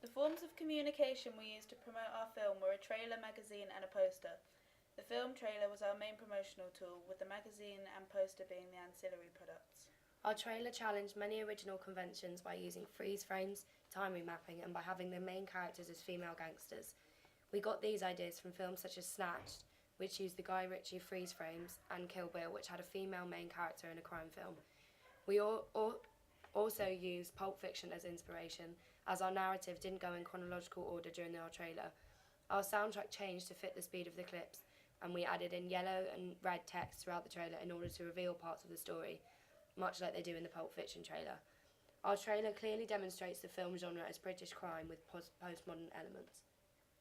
The forms of communication we used to promote our film were a trailer, magazine and a poster. The film trailer was our main promotional tool, with the magazine and poster being the ancillary products. Our trailer challenged many original conventions by using freeze frames, time remapping, and by having the main characters as female gangsters. We got these ideas from films such as Snatched, which used the Guy Ritchie freeze frames, and Kill Bill, which had a female main character in a crime film. We also used Pulp Fiction as inspiration, as our narrative didn't go in chronological order during our trailer. Our soundtrack changed to fit the speed of the clips, and we added in yellow and red text throughout the trailer in order to reveal parts of the story, much like they do in the Pulp Fiction trailer. Our trailer clearly demonstrates the film genre as British crime with postmodern elements.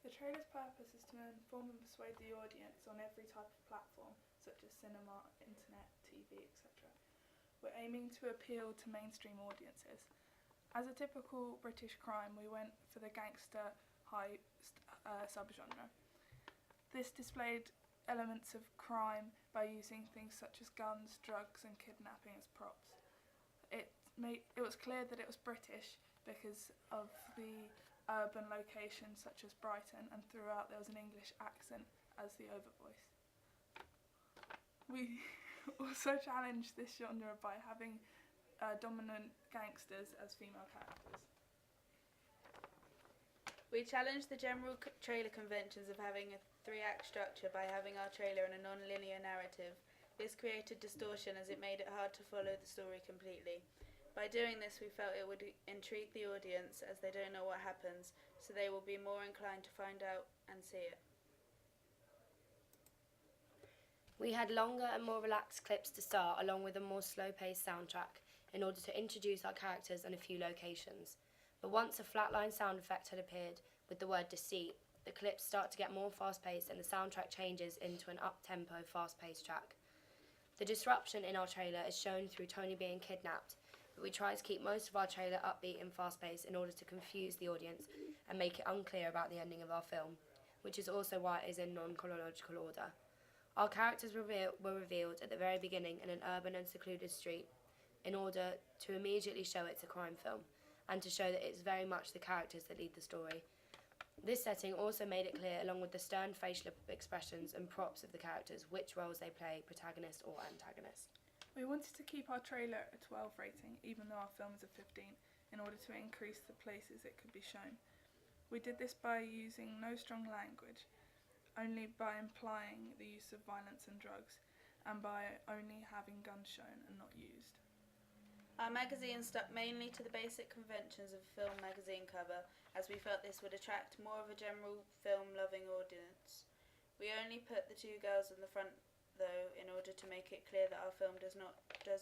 The trailer's purpose is to inform and persuade the audience on every type of platform, such as cinema, internet, TV, etc. We're aiming to appeal to mainstream audiences. As a typical British crime, we went for the gangster heist subgenre. This displayed elements of crime by using things such as guns, drugs and kidnapping as props. It was clear that it was British because of the urban locations such as Brighton, and throughout there was an English accent as the overvoice. We also challenged this genre by having dominant gangsters as female characters. We challenged the general trailer conventions of having a three-act structure by having our trailer in a non-linear narrative. This created distortion as it made it hard to follow the story completely. By doing this, we felt it would intrigue the audience as they don't know what happens, so they will be more inclined to find out and see it. We had longer and more relaxed clips to start, along with a more slow-paced soundtrack, in order to introduce our characters and a few locations. But once a flatline sound effect had appeared with the word deceit, the clips start to get more fast-paced and the soundtrack changes into an up-tempo, fast-paced track. The disruption in our trailer is shown through Tony being kidnapped, but we try to keep most of our trailer upbeat and fast-paced in order to confuse the audience and make it unclear about the ending of our film, which is also why it is in non-chronological order. Our characters were revealed at the very beginning in an urban and secluded street in order to immediately show it's a crime film and to show that it's very much the characters that lead the story. This setting also made it clear, along with the stern facial expressions and props of the characters, which roles they play, protagonist or antagonist. We wanted to keep our trailer a 12 rating, even though our film is a 15, in order to increase the places it could be shown. We did this by using no strong language, only by implying the use of violence and drugs, and by only having guns shown and not used. Our magazine stuck mainly to the basic conventions of a film magazine cover, as we felt this would attract more of a general film-loving audience. We only put the two girls in the front, though, in order to make it clear that our film does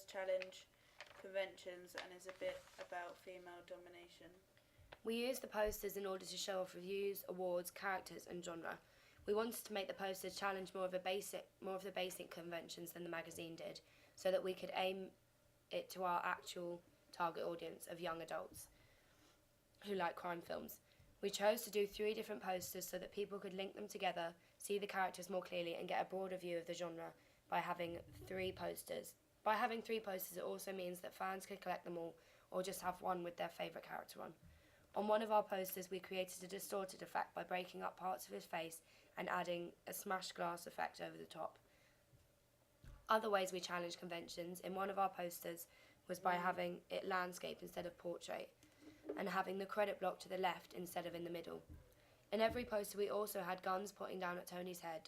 challenge conventions and is a bit about female domination. We used the posters in order to show off reviews, awards, characters and genre. We wanted to make the posters challenge more of the basic conventions than the magazine did, so that we could aim it to our actual target audience of young adults who like crime films. We chose to do 3 different posters so that people could link them together, see the characters more clearly and get a broader view of the genre by having 3 posters. By having 3 posters, it also means that fans could collect them all or just have one with their favourite character on. On one of our posters, we created a distorted effect by breaking up parts of his face and adding a smashed glass effect over the top. Other ways we challenged conventions in one of our posters was by having it landscape instead of portrait, and having the credit block to the left instead of in the middle. In every poster we also had guns pointing down at Tony's head,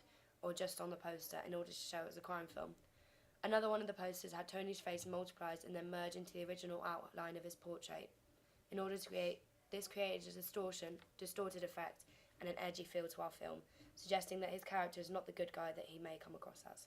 or just on the poster, in order to show it was a crime film. Another one of the posters had Tony's face multiplied and then merged into the original outline of his portrait. In order to create a distorted effect and an edgy feel to our film, suggesting that his character is not the good guy that he may come across as.